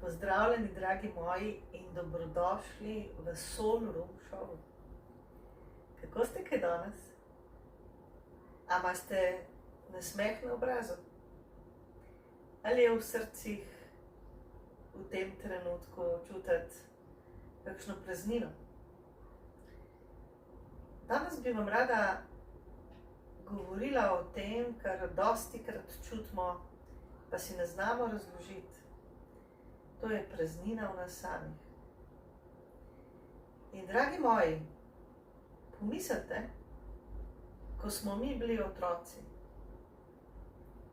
Pozdravljeni, dragi moji, in dobrodošli v Soul Room Show. Kako ste kaj danes? A imate nasmeh na obrazu? Ali je v srcih v tem trenutku čutiti kakšno praznino? Danes bi vam rada govorila o tem, kar dostikrat čutimo, pa si ne znamo razložiti. To je praznina v nas samih. In dragi moji, pomislite, ko smo mi bili otroci,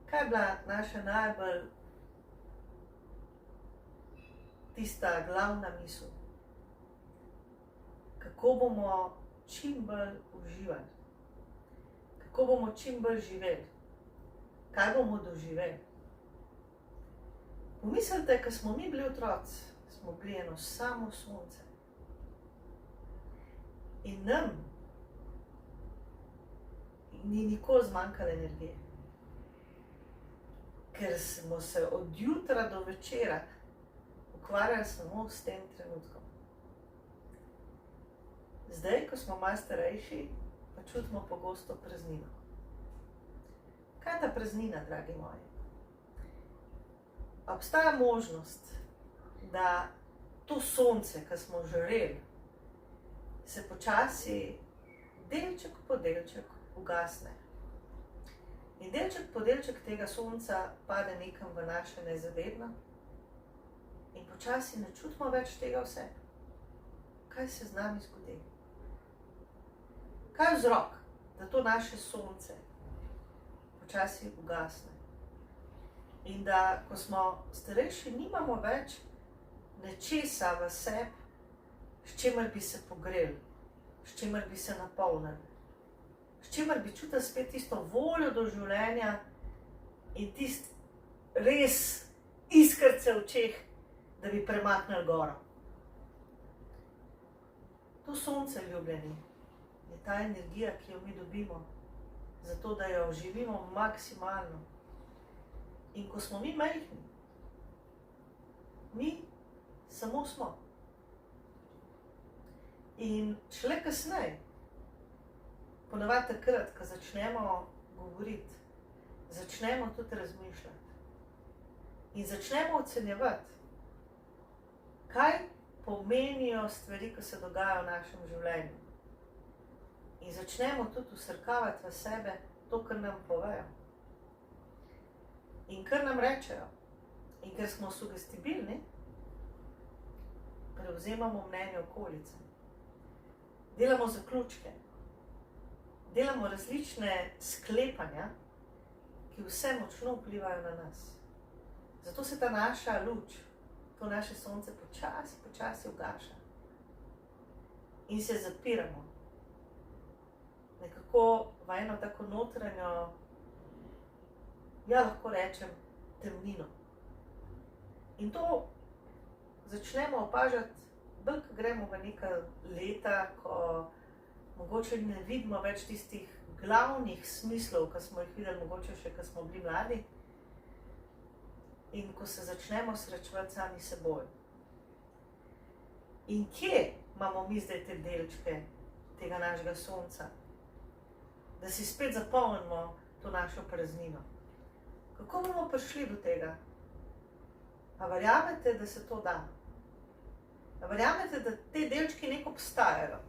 kaj je bila naša najbolj tista glavna misel? Kako bomo čim bolj uživali? Kako bomo čim bolj živeli? Kaj bomo doživeli? Pomislite, ko smo mi bili otroci, smo bili eno samo sonce. In nam ni nikoli zmanjkalo energije. Ker smo se od jutra do večera ukvarjali samo s tem trenutkom. Zdaj, ko smo malo starejši, pa čutimo pogosto praznino. Kaj je ta praznina, dragi moji? Obstaja možnost, da to sonce, ki smo žareli, se počasi delček po delček ugasne. In delček po delček tega sonca pade nekam v naše nezavedno in počasi ne čutimo več tega vse. Kaj se z nami zgodi? Kaj je vzrok, da to naše sonce počasi ugasne? In da, ko smo starejši, nimamo več nečesa v sebi, s čimer bi se pogreli, s čimer bi se napolnili, s čimer bi čutili spet tisto voljo do življenja in tisto res iskrice v očeh, da bi premaknili goro. To sonce, ljubljeni, je ta energija, ki jo mi dobimo, zato da jo živimo maksimalno. In ko smo mi majhni, mi samo smo. In šele kasneje, ponavadi takrat, ko začnemo govoriti, začnemo tudi razmišljati in začnemo ocenjevati, kaj pomenijo stvari, ki se dogajajo v našem življenju. In začnemo tudi vsrkavati v sebe to, kar nam povejo. In kar nam rečejo, in ker smo sugestibilni, prevzemamo mnenje okolice. Delamo zaključke, delamo različne sklepanja, ki vse močno vplivajo na nas. Zato se ta naša luč, to naše sonce počasi ugaša. In se zapiramo. Nekako v eno tako notranjo, ja, lahko rečem, temnino. In to začnemo opažati, bolj, ko gremo v neka leta, ko mogoče ne vidimo več tistih glavnih smislov, ki smo jih videli mogoče še, ko smo bili mladi, in ko se začnemo srečevati sami seboj. In kje imamo mi zdaj te delčke tega našega sonca, da si spet zapolnimo to našo praznino? Kako bomo prišli do tega? A verjamete, da se to da? A verjamete, da te delčki nekaj obstajajo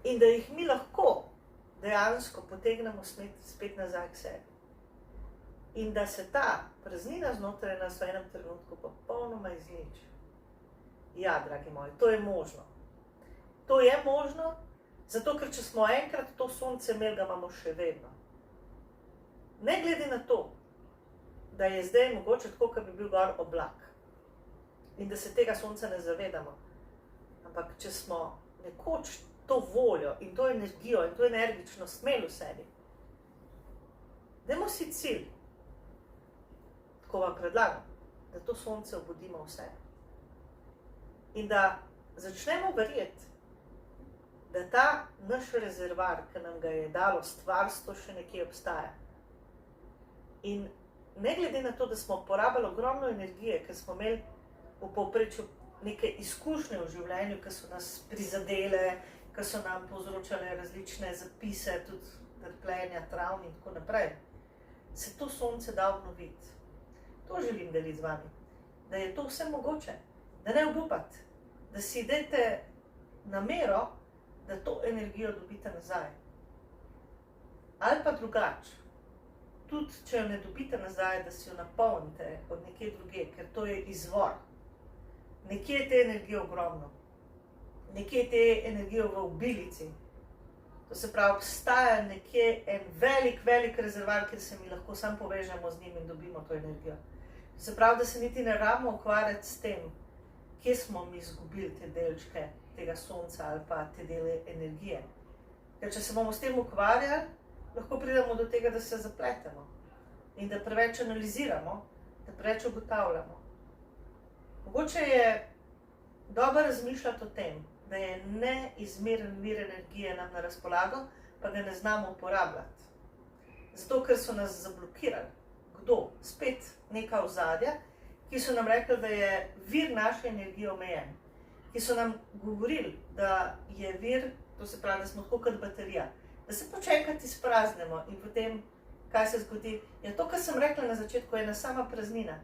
in da jih mi lahko dejansko potegnemo spet nazaj k sebi? In da se ta praznina znotraj nas v enem trenutku popolnoma izniči? Ja, dragi moji, to je možno. To je možno, zato ker če smo enkrat to sonce imeli, ga imamo še vedno. Ne glede na to, da je zdaj mogoče tako, kot bi bil gor oblak in da se tega sonca ne zavedamo. Ampak če smo nekoč to voljo in to energijo in to energičnost imeli v sebi, dajmo si cilj, tako vam predlagam, da to sonce obudimo v sebi. In da začnemo verjeti, da ta naš rezervar, ki nam ga je dalo stvarstvo, še nekje obstaja. In ne glede na to, da smo porabili ogromno energije, ker smo imeli v povprečju neke izkušnje v življenju, ki so nas prizadele, ki so nam povzročale različne zapise, tudi trpljenja, travm in tako naprej, se to sonce da obnoviti. To želim deliti z vami, da je to vse mogoče, da ne obupate, da si dajte namero, da to energijo dobite nazaj. Ali pa drugače, tudi če jo ne dobite nazaj, da si jo napolnite od nekje druge, ker to je izvor. Nekje je te energije ogromno, nekje je te energije v obilici. To se pravi, obstaja nekje en velik rezervar, kjer se mi lahko sam povežemo z njim in dobimo to energijo. To se pravi, da se niti ne rabimo ukvarjati s tem, kje smo mi izgubili te delčke tega sonca ali pa te dele energije. Ker če se bomo s tem ukvarjali, lahko pridemo do tega, da se zapletemo in da preveč analiziramo, da preveč ugotavljamo. Mogoče je dobro razmišljati o tem, da je neizmeren vir energije nam na razpolago, pa ga ne znamo uporabljati. Zato, ker so nas zablokirali. Kdo? Spet neka ozadja, ki so nam rekli, da je vir naše energije omejen. Ki so nam govorili, da je vir, to se pravi, da smo tako kot baterija, da se počakati izpraznemo in potem, kaj se zgodi, je to, kar sem rekla na začetku, je ena sama praznina.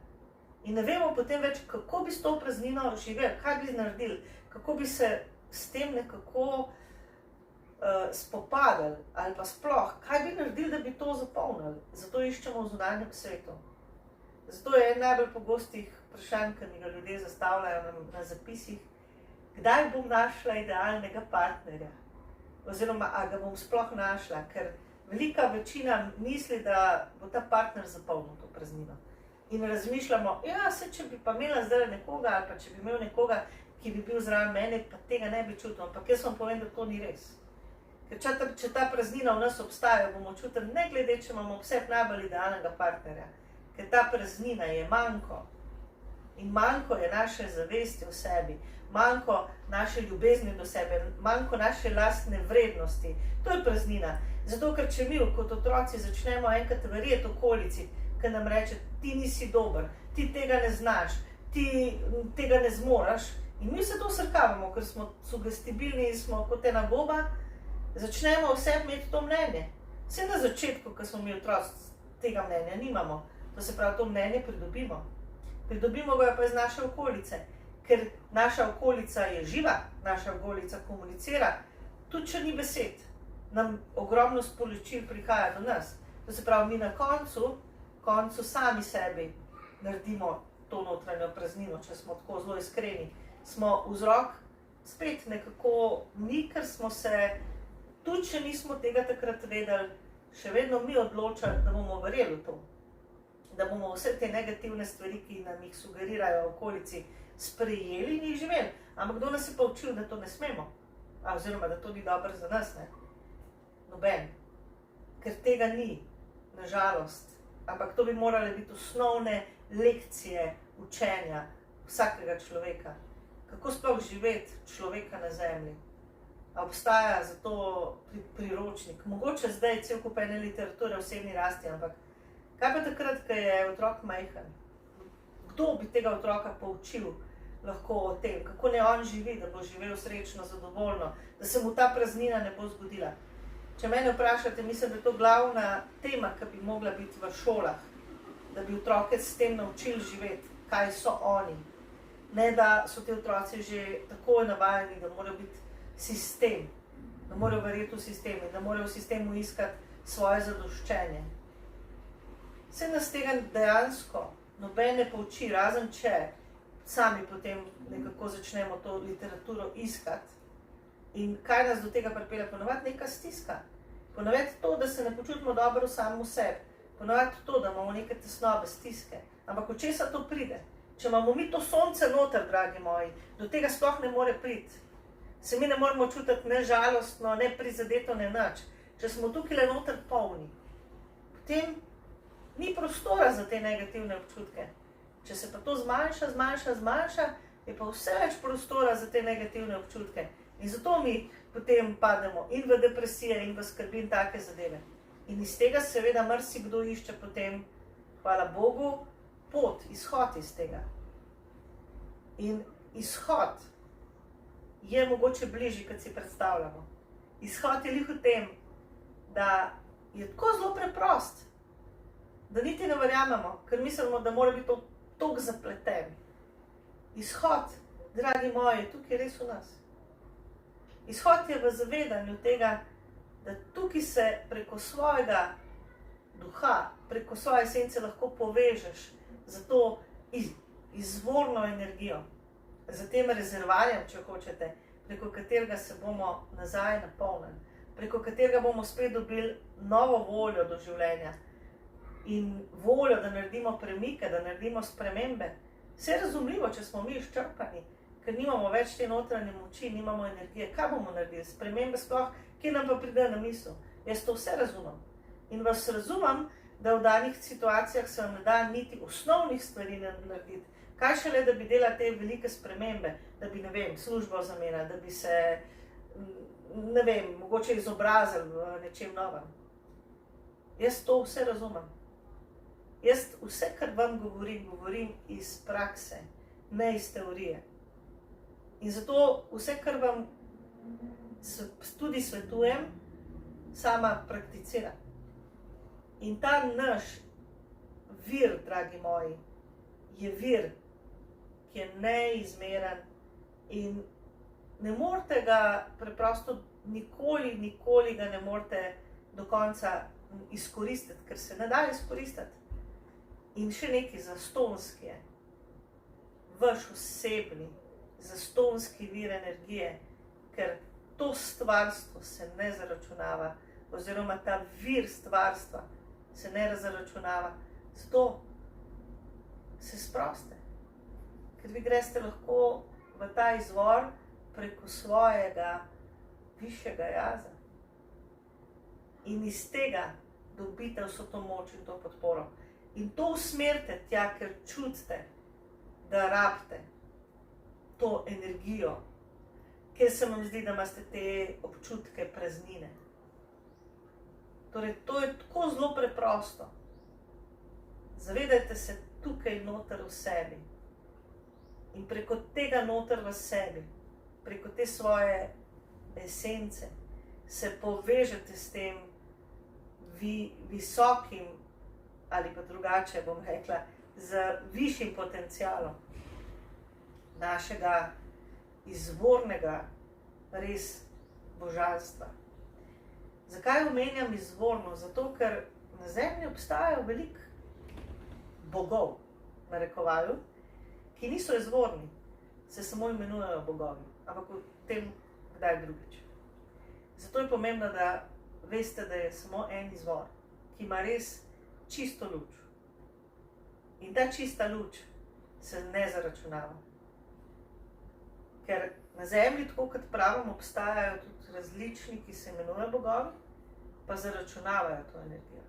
In ne vemo potem več, kako bi s to praznino živeli, kaj bi naredili, kako bi se s tem nekako spopadali ali pa sploh, kaj bi naredili, da bi to zapolnili. Zato iščemo v zunanjem svetu. Zato je en najbolj pogostih vprašanj, ki mi ga ljudje zastavljajo na zapisih, kdaj bom našla idealnega partnerja, oziroma a ga bom sploh našla, ker velika večina misli, da bo ta partner zapolnil to praznino. In razmišljamo, ja, če bi pa imela zdaj nekoga, ali pa če bi imel nekoga, ki bi bil zraven mene, pa tega ne bi čutil. Ampak jaz vam povem, da to ni res. Ker če ta praznina v nas obstaja, bomo čutili, ne glede, če imamo vseh najbolj idealnega partnerja. Ker ta praznina je manko. In manko je naše zavesti v sebi, manko naše ljubezni do sebe, manko naše lastne vrednosti. To je praznina. Zato, ker če mi kot otroci začnemo enkrat verjeti okolici, ki nam reče, ti nisi dober, ti tega ne znaš, ti tega ne zmoraš. In mi se to srkavamo, ker smo sugestibilni in smo kot ena goba, začnemo vse imeti to mnenje. Vse na začetku, ko smo mi otroci, tega mnenja nimamo. To se pravi, to mnenje pridobimo. Pridobimo ga pa iz naše okolice, ker naša okolica je živa, naša okolica komunicira, tudi če ni besed, nam ogromno sporočil prihaja do nas. To se pravi, mi na koncu sami sebi naredimo to notranjo praznino, če smo tako zelo iskreni. Smo vzrok spet nekako mi, ker smo se, tudi če nismo tega takrat vedeli, še vedno mi odločali, da bomo verjeli v to. Da bomo vse te negativne stvari, ki nam jih sugerirajo v okolici, sprejeli in jih živeli. Ampak kdo nas je pa učil, da to ne smemo? Oziroma, da to ni dobro za nas, ne? Noben. Ker tega ni, nažalost. Ampak to bi morale biti osnovne lekcije učenja vsakega človeka. Kako sploh živeti človeka na zemlji? A obstaja za to priročnik? Mogoče zdaj cel kup ene literature o osebni rasti, ampak kaj pa takrat, ko je otrok majhen? Kdo bi tega otroka poučil lahko o tem? Kako ne on živi, da bo živel srečno, zadovoljno, da se mu ta praznina ne bo zgodila? Če mene vprašate, mislim, da je to glavna tema, ki bi mogla biti v šolah, da bi otroke s tem naučili živeti, kaj so oni. Ne, da so ti otroci že tako navajeni, da morajo biti sistem, da morajo verjeti v sistem in da morajo v sistemu iskati svoje zadoščenje. Vse nas tega dejansko noben ne pouči, razen če sami potem nekako začnemo to literaturo iskati. In kaj nas do tega pripelje? Ponovadi neka stiska. Ponovadi to, da se ne počutimo dobro samo v sebi. Ponovadi to, da imamo neke tesnobe, stiske. Ampak od česa to pride? Če imamo mi to sonce noter, dragi moji, do tega sploh ne more priti. Se mi ne moramo čutiti ne žalostno, ne prizadeto, ne nič. Če smo tukaj noter polni, potem ni prostora za te negativne občutke. Če se pa to zmanjša, je pa vse več prostora za te negativne občutke. In zato mi potem pademo in v depresije in v skrbi in take zadeve. In iz tega seveda marsikdo išče potem, hvala Bogu, pot, izhod iz tega. In izhod je mogoče bližji, kot si predstavljamo. Izhod je lih v tem, da je tako zelo preprost, da niti ne verjamemo, ker mislimo, da mora biti to toliko zapleten. Izhod, dragi moji, tukaj je res v nas. Izhod je v zavedanju tega, da tukaj se preko svojega duha, preko svoje esence lahko povežeš za to izvorno energijo, za tem rezervarjem, če hočete, preko katerega se bomo nazaj napolnili, preko katerega bomo spet dobili novo voljo do življenja in voljo, da naredimo premike, da naredimo spremembe. Vse je razumljivo, če smo mi izčrpani, ker nimamo več te notranje moči, nimamo energije. Kaj bomo naredili? Spremembe sploh, kje nam pa pride na misel? Jaz to vse razumem. In vas razumem, da v danih situacijah se vam ne da niti osnovnih stvari narediti. Kaj šele, da bi delali te velike spremembe, da bi, ne vem, službo zamenjali, da bi se, ne vem, mogoče izobrazili v nečem novem. Jaz to vse razumem. Jaz vse, kar vam govorim iz prakse, ne iz teorije. In zato vse, kar vam tudi svetujem, sama prakticiram. In ta naš vir, dragi moji, je vir, ki je neizmeren in ne morete ga preprosto nikoli ga ne morete do konca izkoristiti, ker se ne da izkoristiti. In še nekaj zastonski je, vaš osebni, zastonski vir energije, ker to stvarstvo se ne zaračunava, oziroma ta vir stvarstva se ne zaračunava. Zato se sproste, ker vi greste lahko v ta izvor preko svojega višjega jaza. In iz tega dobite vso to moč in to podporo. In to usmerite tja, ker čutite, da rabite to energijo, ker se vam zdi, da imate te občutke praznine. Torej, to je tako zelo preprosto. Zavedajte se tukaj noter v sebi. In preko tega noter v sebi, preko te svoje esence, se povežete s tem visokim, ali pa drugače bom rekla, z višjim potencialom našega izvornega res božanstva. Zakaj omenjam izvorno? Zato, ker na Zemlji obstajajo veliko bogov, narekovaju, ki niso izvorni, se samo imenujejo bogovi, ampak v tem kdaj drugič. Zato je pomembno, da veste, da je samo en izvor, ki ima res čisto luč. In ta čista luč se ne zaračunava. Ker na Zemlji, tako kot pravim, obstajajo tudi različni, ki se imenujejo bogovi, pa zaračunavajo to energijo.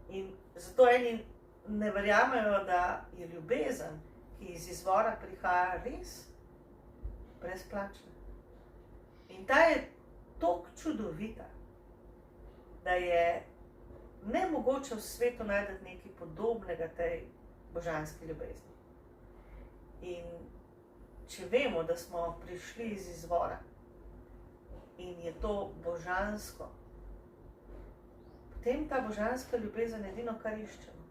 In zato eni ne verjamejo, da je ljubezen, ki iz izvora prihaja, res brezplačna. In ta je toliko čudovita, da je nemogoče v svetu najti nekaj podobnega tej božanski ljubezni. In če vemo, da smo prišli iz izvora in je to božansko, potem ta božanska ljubezen je edino, kar iščemo.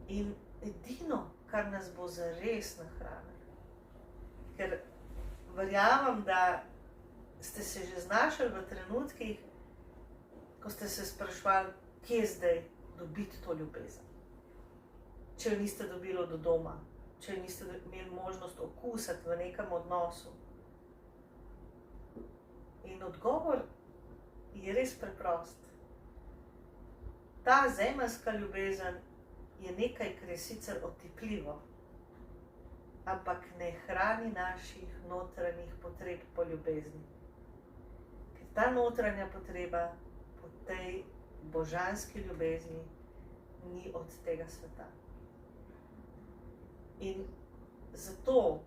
In edino, kar nas bo zares nahranilo. Ker verjamem, da ste se že znašli v trenutkih, ko ste se sprašvali, kje zdaj dobiti to ljubezen. Če jo niste dobili od doma, če jo niste imeli možnost okusiti v nekem odnosu. In odgovor je res preprost. Ta zemeljska ljubezen je nekaj, kar je sicer otipljivo, ampak ne hrani naših notranjih potreb po ljubezni. Ker ta notranja potreba po tej božanski ljubezni ni od tega sveta. In zato,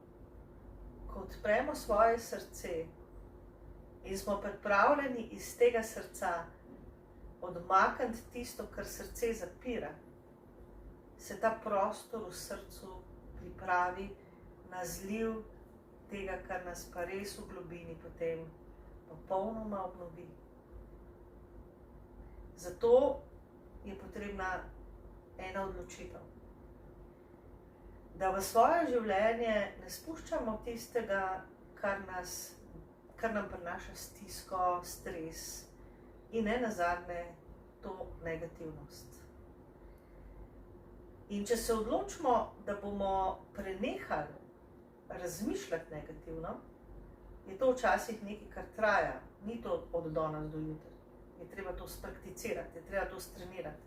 ko odpremo svoje srce in smo pripravljeni iz tega srca odmakniti tisto, kar srce zapira, se ta prostor v srcu pripravi na zliv tega, kar nas pa res v globini potem popolnoma obnovi. Zato je potrebna ena odločitev. Da v svoje življenje ne spuščamo tistega, kar nam prinaša stisko, stres in ne nazadnje to negativnost. In če se odločimo, da bomo prenehali razmišljati negativno, je to včasih nekaj, kar traja, ni to od danes do jutri. Je treba to sprakticirati, je treba to strenirati.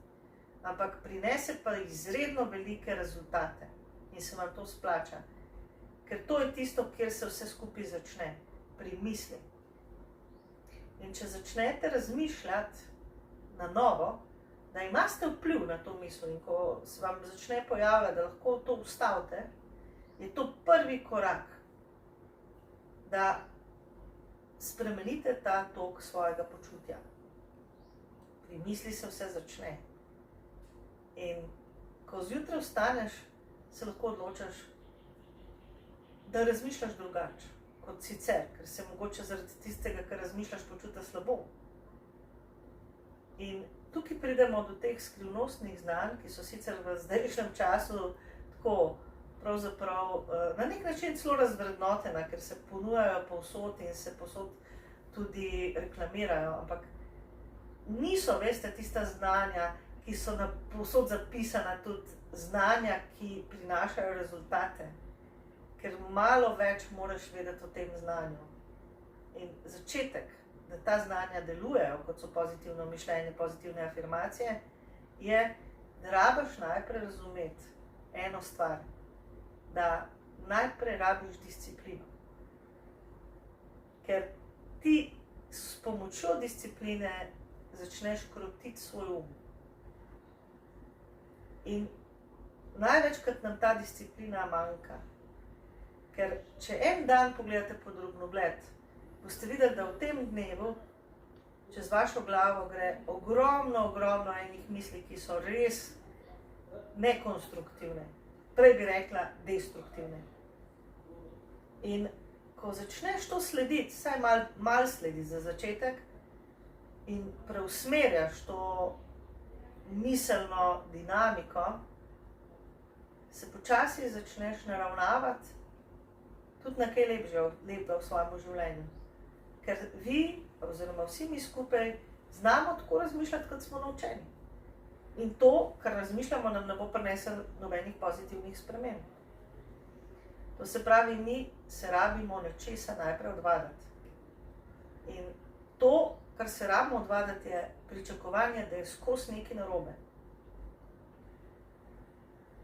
Ampak prinese pa izredno velike rezultate in se vam to splača. Ker to je tisto, kjer se vse skupaj začne, pri misli. In če začnete razmišljati na novo, da imate vpliv na to misel in ko se vam začne pojavljati, da lahko to ustavite, je to prvi korak, da spremenite ta tok svojega počutja. Pri misli se vse začne. In ko zjutraj vstaneš, se lahko odločaš, da razmišljaš drugače kot sicer, ker se mogoče zaradi tistega, kar razmišljaš, počuti slabo. In tukaj pridemo do teh skrivnostnih znanj, ki so sicer v zdajšnjem času tako pravzaprav na nek način celo razvrednotena, ker se ponujajo povsod in se povsod tudi reklamirajo, ampak niso, veste, tista znanja, ki so povsod zapisana, tudi znanja, ki prinašajo rezultate, ker malo več moraš vedeti o tem znanju. In začetek, da ta znanja delujejo, kot so pozitivno mišljenje, pozitivne afirmacije, je, da rabiš najprej razumeti eno stvar, da najprej rabiš disciplino. Ker ti s pomočjo discipline začneš krotiti svoj um. In največkrat nam ta disciplina manjka. Ker če en dan pogledate pod drobnogled, boste videli, da v tem dnevu čez vašo glavo gre ogromno enih misli, ki so res nekonstruktivne. Prej bi rekla destruktivne. In ko začneš to slediti, saj malo sledi za začetek, in preusmerjaš to miselno dinamiko, se počasi začneš naravnavati tudi na kaj lepega v svojem življenju. Ker vi, oziroma vsi mi skupaj, znamo tako razmišljati, kot smo naučeni. In to, kar razmišljamo, nam ne bo prineslo nobenih pozitivnih sprememb. To se pravi, mi se rabimo nečesa najprej odvaditi. In to, kar se rabimo odvaditi, je pričakovanje, da je skozi nekaj narobe.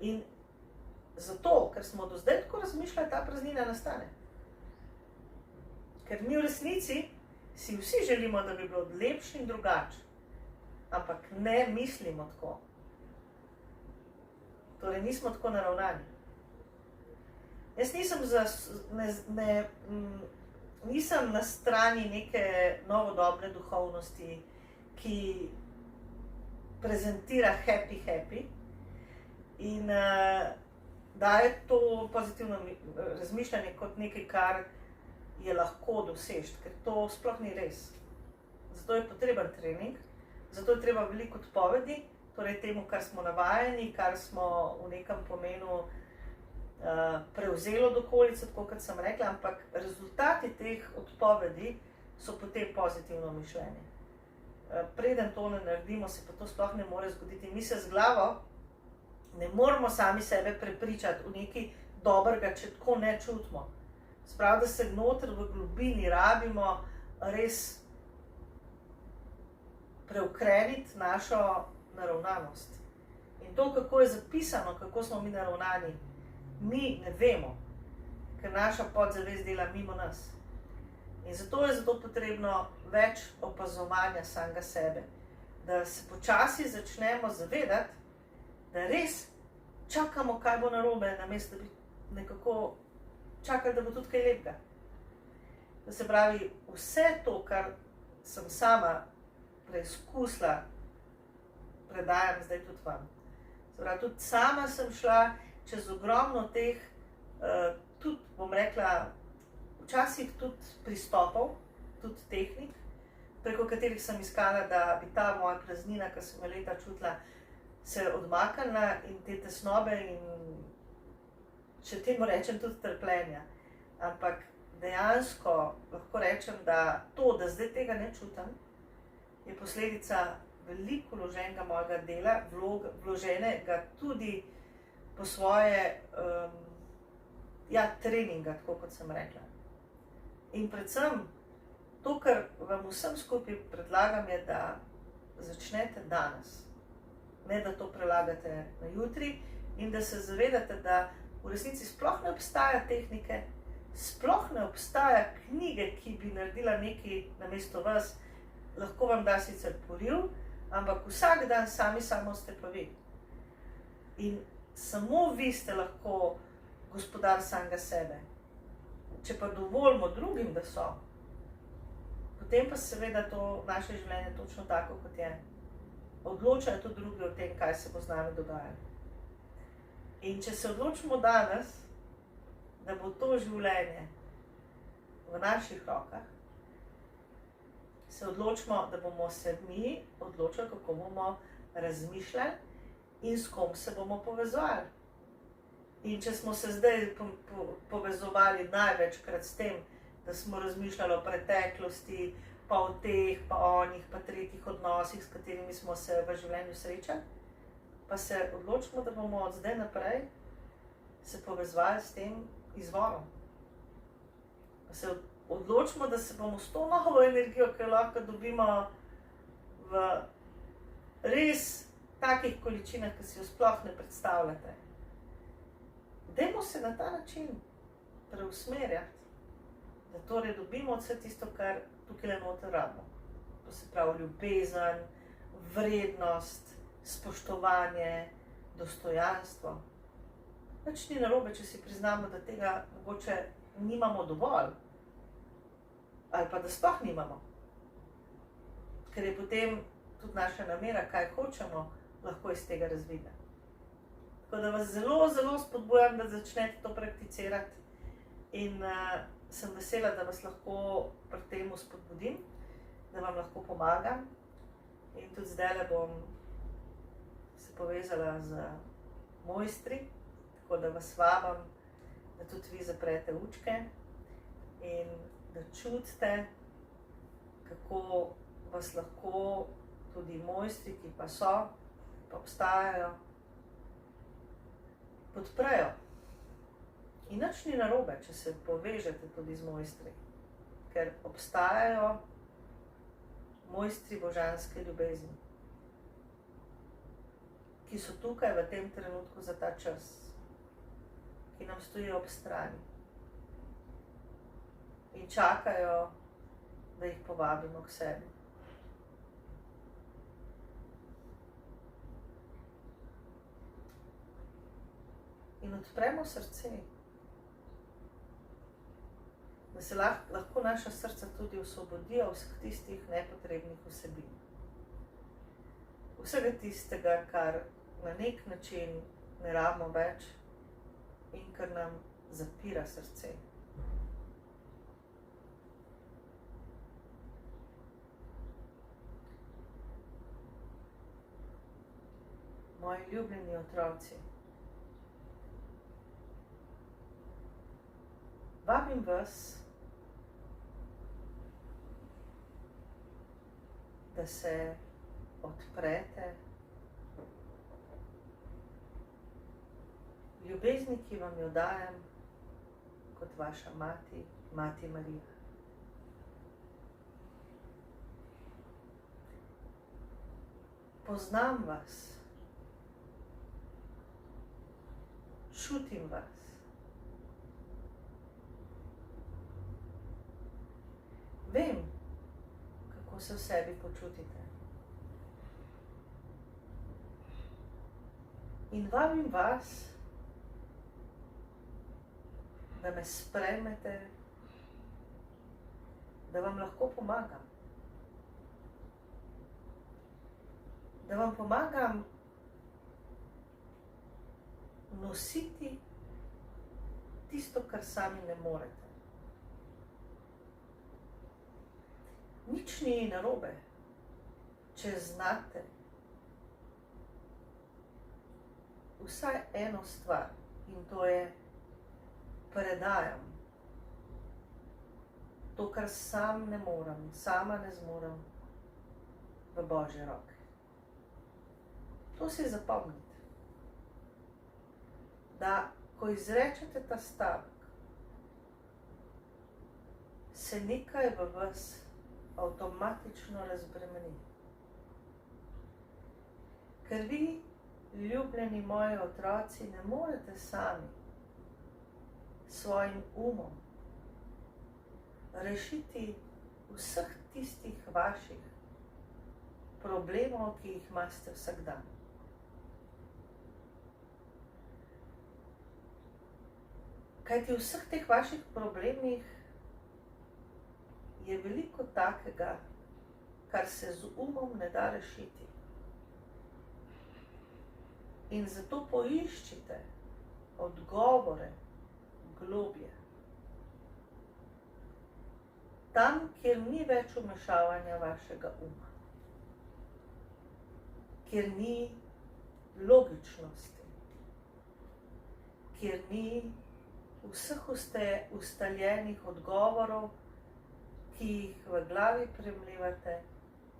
In zato, ker smo do zdaj tako razmišljali, ta praznina nastane. Ker mi v resnici si vsi želimo, da bi bilo lepše in drugače, ampak ne mislimo tako. Torej, nismo tako naravnani. Jaz nisem na strani neke novodobne duhovnosti, ki prezentira happy in daje to pozitivno razmišljanje kot nekaj, kar je lahko doseči, ker to sploh ni res. Zato je potreben trening, zato je treba veliko odpovedi, torej temu, kar smo navajeni, kar smo v nekem pomenu prevzeli od okolice, tako kot sem rekla, ampak rezultati teh odpovedi so potem pozitivno mišljenje. Preden to ne naredimo, se pa to sploh ne more zgoditi. Mi se z glavo ne moramo sami sebe prepričati v nekaj dobrega, če tako ne čutimo. Sprav, da se noter v globini rabimo res preukreniti našo naravnanost. In to, kako je zapisano, kako smo mi naravnani, mi ne vemo, ker naša podzavest dela mimo nas. In zato je potrebno več opazovanja samega sebe, da se počasi začnemo zavedati, da res čakamo, kaj bo narobe, namesto da bi nekako čakali, da bo tudi kaj lepega. To se pravi, vse to, kar sem sama preizkusila, predajam zdaj tudi vam. Se pravi, tudi sama sem šla čez ogromno teh, tudi, bom rekla, včasih tudi pristopov, tudi tehnik, preko katerih sem iskala, da bi ta moja praznina, ki sem jo leta čutila, se odmaknila in te tesnobe in, če temu rečem, tudi trpljenja. Ampak dejansko lahko rečem, da to, da zdaj tega ne čutim, je posledica veliko vloženega mojega dela, vloženega tudi po svoje treninga, tako kot sem rekla. In predvsem to, kar vam vsem skupaj predlagam, je, da začnete danes. Ne, da to prelagate na jutri in da se zavedate, da v resnici sploh ne obstaja tehnike, sploh ne obstaja knjige, ki bi naredila nekaj namesto vas. Lahko vam da sicer poriv, ampak vsak dan samo ste pa vi. In samo vi ste lahko gospodar samega sebe. Če pa dovolimo drugim, da so, potem pa seveda to naše življenje točno tako, kot je. Odločajo tudi drugi o tem, kaj se bo z nami dogajalo. In če se odločimo danes, da bo to življenje v naših rokah, se odločimo, da bomo se mi odločili, kako bomo razmišljali in s kom se bomo povezovali. In če smo se zdaj povezovali največkrat s tem, da smo razmišljali o preteklosti, pa o teh, pa o onih, pa tretjih odnosih, s katerimi smo se v življenju srečali, pa se odločimo, da bomo od zdaj naprej se povezovali s tem izvorom. Pa se odločimo, da se bomo s to novo energijo, ki jo lahko dobimo v res takih količinah, ki si jo sploh ne predstavljate. Dajmo se na ta način preusmerjati, da torej dobimo vse tisto, kar tukaj noter rabimo. To se pravi ljubezen, vrednost, spoštovanje, dostojanstvo. Nič ni narobe, če si priznamo, da tega mogoče nimamo dovolj. Ali pa da sploh nimamo. Ker je potem tudi naša namera, kaj hočemo, lahko iz tega razvidna. Tako da vas zelo, zelo spodbujam, da začnete to prakticirati. In sem vesela, da vas lahko pri tem spodbudim, da vam lahko pomagam. In tudi zdajle bom se povezala z mojstri, tako da vas vabam, da tudi vi zaprete očke in da čutite, kako vas lahko tudi mojstri, ki pa so, pa obstajajo, podprejo. In nič ni narobe, če se povežete tudi z mojstri, ker obstajajo mojstri božanske ljubezni, ki so tukaj v tem trenutku za ta čas, ki nam stojijo ob strani in čakajo, da jih povabimo k sebi. In odpremo srce, da se lahko naša srca tudi osvobodijo vseh tistih nepotrebnih vsebin. Vsega tistega, kar na nek način ne rabimo več in kar nam zapira srce. Moji ljubljeni otroci, vabim vas, da se odprete ljubezni, ki vam jo dajem kot vaša mati, Mati Marija. Poznam vas, čutim vas. Vem, kako se v sebi počutite. In vabim vas, da me sprejmete, da vam lahko pomagam. Da vam pomagam nositi tisto, kar sami ne morete. Nič ni narobe, če znate vsaj eno stvar, in to je predajam to, kar sam ne morem, sama ne zmorem, v Božje roke. To si zapomnite. Da, ko izrečete ta stavek, se nekaj v vas avtomatično razbremeni. Ker vi, ljubljeni moji otroci, ne morete sami svojim umom rešiti vseh tistih vaših problemov, ki jih imate vsak dan. Kajti v vseh teh vaših problemih je veliko takega, kar se z umom ne da rešiti. In zato poiščite odgovore globje. Tam, kjer ni več vmešavanja vašega uma. Kjer ni logičnosti. Kjer ni vseh ustaljenih odgovorov, ki jih v glavi premlevate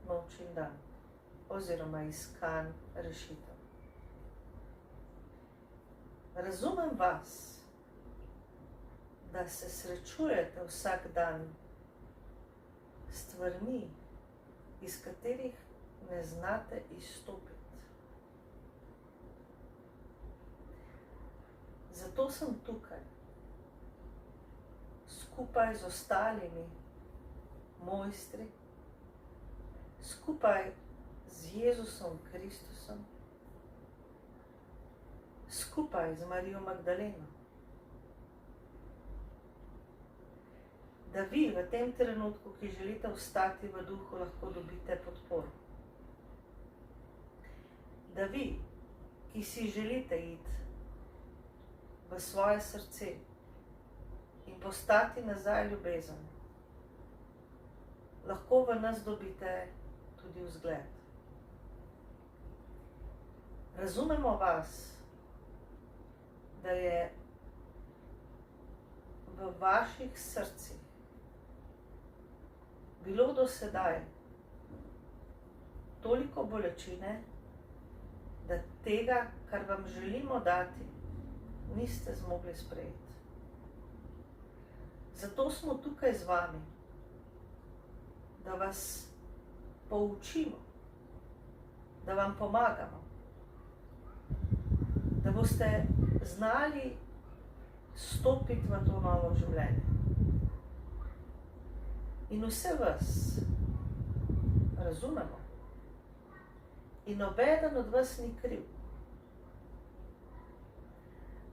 noč in dan, oziroma iskanj rešitev. Razumem vas, da se srečujete vsak dan s stvarmi, iz katerih ne znate izstopiti. Zato sem tukaj, skupaj z ostalimi mojstri, skupaj z Jezusom Kristusom, skupaj z Marijo Magdaleno. Da vi v tem trenutku, ki želite ostati v duhu, lahko dobite podporo. Da vi, ki si želite iti v svoje srce in postati nazaj ljubezen, lahko v nas dobite tudi vzgled. Razumemo vas, da je v vaših srcih bilo do sedaj toliko bolečine, da tega, kar vam želimo dati, niste zmogli sprejeti. Zato smo tukaj z vami, da vas poučimo, da vam pomagamo, da boste znali stopiti v to novo življenje. In vse vas razumemo. In nobeden od vas ni kriv.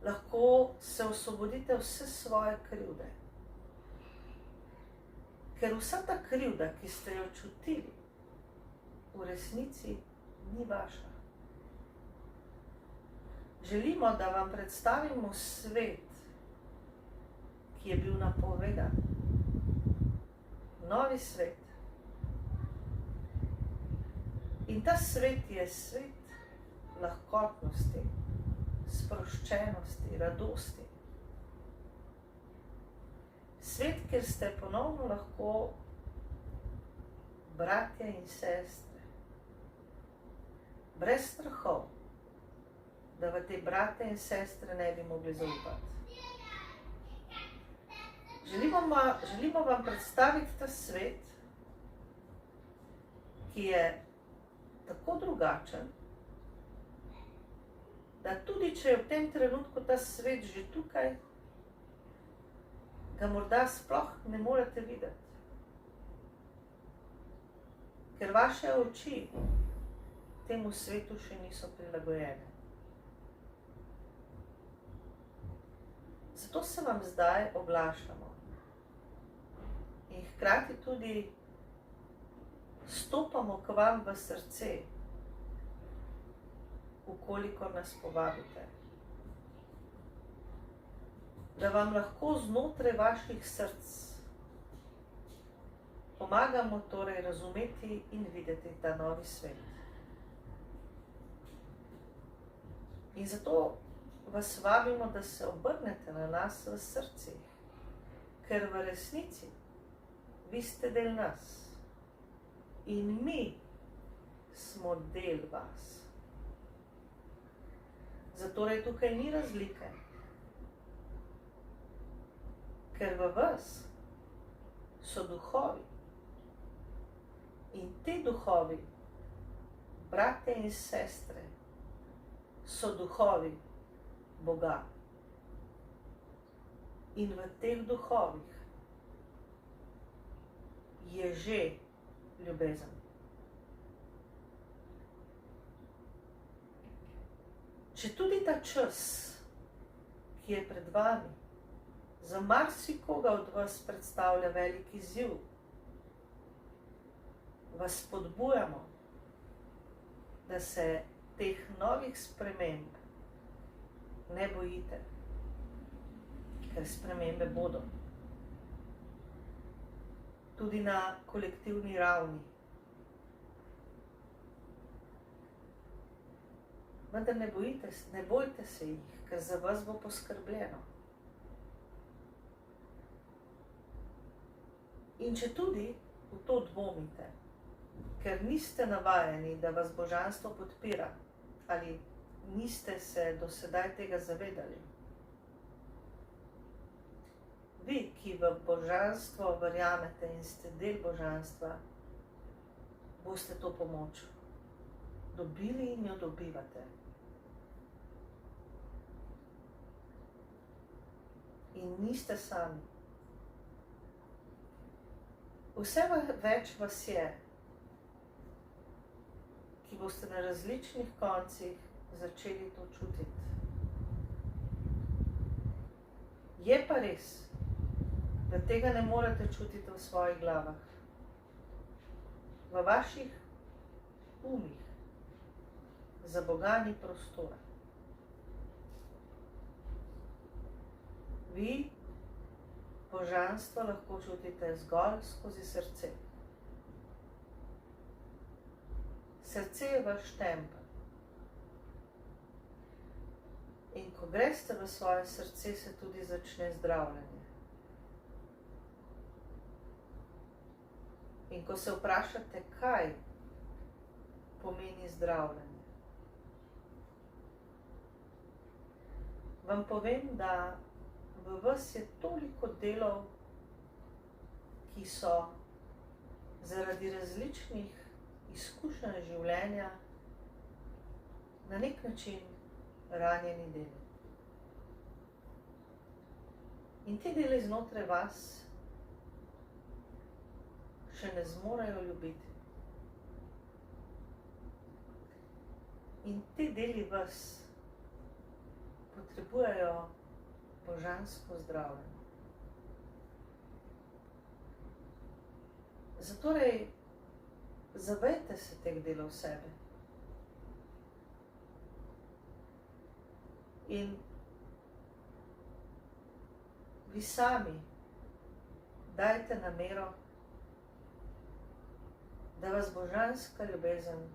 Lahko se osvobodite vse svoje krivde. Ker vsa ta krivda, ki ste jo čutili, v resnici ni vaša. Želimo, da vam predstavimo svet, ki je bil napovedan. Novi svet. In ta svet je svet lahkotnosti, sproščenosti, radosti. Svet, kjer ste ponovno lahko bratje in sestre, brez strahov, da v te brate in sestre ne bi mogli zaupati. Želimo vam predstaviti ta svet, ki je tako drugačen, da tudi če je v tem trenutku ta svet že tukaj, ga morda sploh ne morete videti. Ker vaše oči temu svetu še niso prilagojene. Zato se vam zdaj oglašamo. In hkrati tudi stopamo k vam v srce, ukoliko nas povabite. da vam lahko znotraj vaših src pomagamo torej razumeti in videti ta novi svet. In zato vas vabimo, da se obrnete na nas v srcih, ker v resnici vi ste del nas in mi smo del vas. Zatorej tukaj ni razlike, ker v vas so duhovi in ti duhovi, brate in sestre, so duhovi Boga. In v teh duhovih je že ljubezen. Če tudi ta čas, ki je pred vami, za marsikoga od vas predstavlja velik izziv, vas spodbujamo, da se teh novih sprememb ne bojite, ker spremembe bodo. Tudi na kolektivni ravni. Vendar ne bojte se jih, ker za vas bo poskrbljeno. In če tudi v to dvomite, ker niste navajeni, da vas božanstvo podpira, ali niste se do sedaj tega zavedali. Vi, ki v božanstvo verjamete in ste del božanstva, boste to pomoč dobili in jo dobivate. In niste sami. Vse več vas je, ki boste na različnih koncih začeli to čutiti. Je pa res, da tega ne morete čutiti v svojih glavah, v vaših umih. Za Boga ni prostora. Vi božanstvo lahko čutite zgolj skozi srce. Srce je vaš tempelj. In ko greste v svoje srce, se tudi začne zdravljenje. In ko se vprašate, kaj pomeni zdravljenje, vam povem, da v vas je toliko delov, ki so zaradi različnih izkušenj življenja na nek način ranjeni deli. In ti deli znotraj vas še ne zmorejo ljubiti. In ti deli vas potrebujejo božansko zdravljenje. Zatorej, zavejte se teh delov sebe. In vi sami dajte namero, da vas božanska ljubezen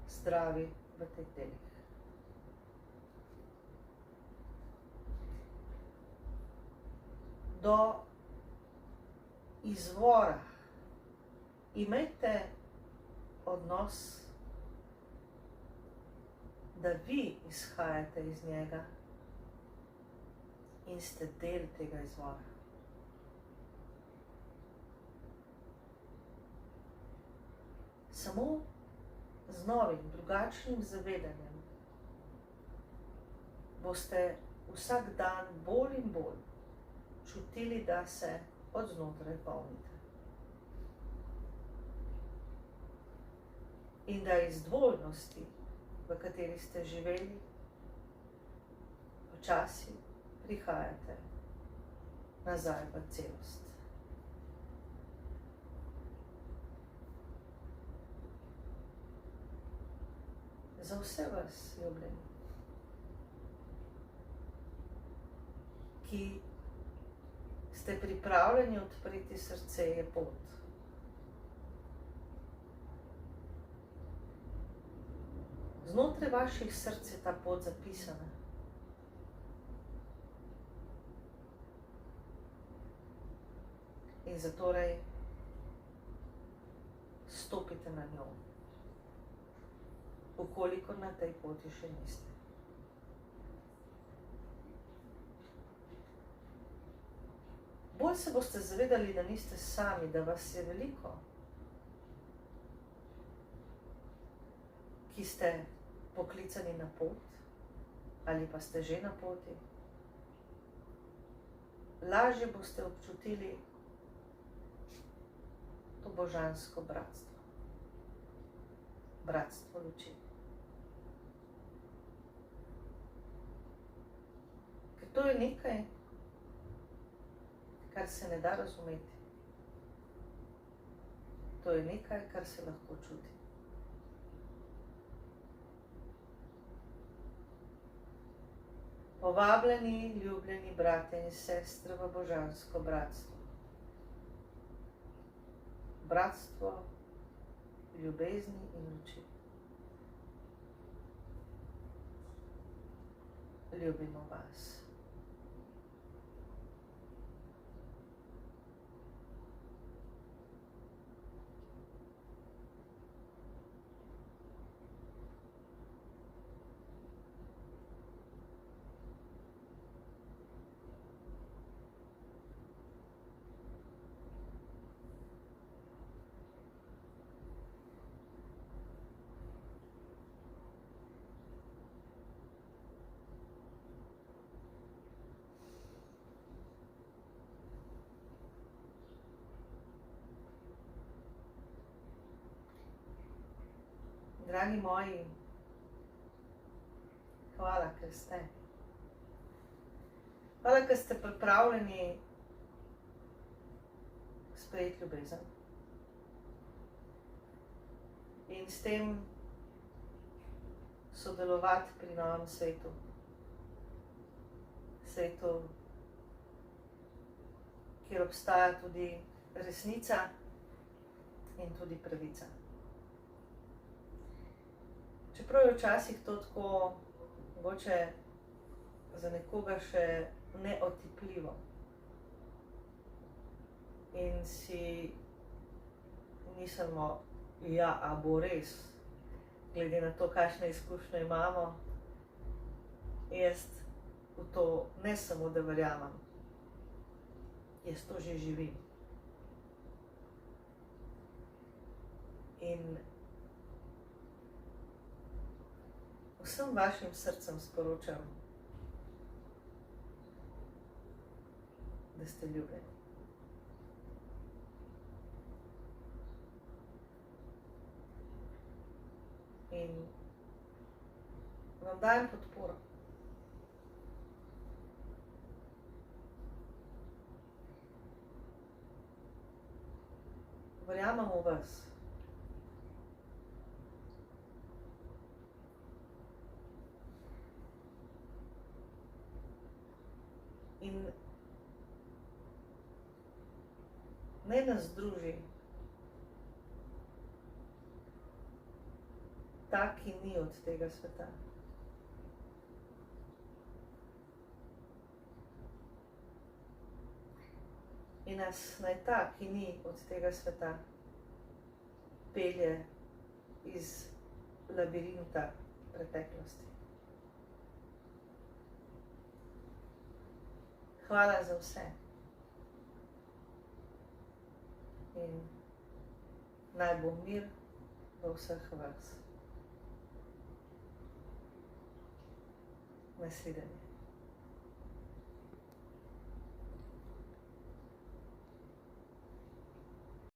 zdravi v teh delih. Do izvora imejte odnos, da vi izhajate iz njega in ste del tega izvora. Samo z novim, drugačnim zavedanjem boste vsak dan bolj in bolj čutili, da se od znotraj polnite. In da iz dvojnosti, v kateri ste živeli, počasi prihajate nazaj v celost. Za vse vas, ljubljeni, ki ste pripravljeni odpreti srce, je pot. Znotraj vaših src je ta pot zapisana. In zatorej stopite na njo, ukolikor na tej poti še niste. Bolj se boste zavedali, da niste sami, da vas je veliko, ki ste poklicani na pot ali pa ste že na poti. Lažje boste občutili to božansko bratstvo. Bratstvo luči. Ker to je nekaj, kar se ne da razumeti. To je nekaj, kar se lahko čuti. Povabljeni, ljubljeni bratje in sestre v božansko bratstvo. Bratstvo ljubezni in luči. Ljubimo vas. Dragi moji, hvala, ker ste. Hvala, ker ste pripravljeni sprejeti ljubezen. In s tem sodelovati pri novem svetu. Svetu, kjer obstaja tudi resnica in tudi pravica. Čeprav je včasih to tako, mogoče za nekoga še neotipljivo. In si mislimo, ja, a bo res, glede na to, kakšne izkušnje imamo, jaz v to ne samo, da verjamem, jaz to že živim. In vsem vašim srcem sporočam, da ste ljubljeni. In vam dajem podporo. Verjamem v vas. In naj nas druži ta, ki ni od tega sveta. In nas naj ta, ki ni od tega sveta, pelje iz labirinta preteklosti. Hvala za vse. In naj bo mir v vseh vas. Nasvidenje.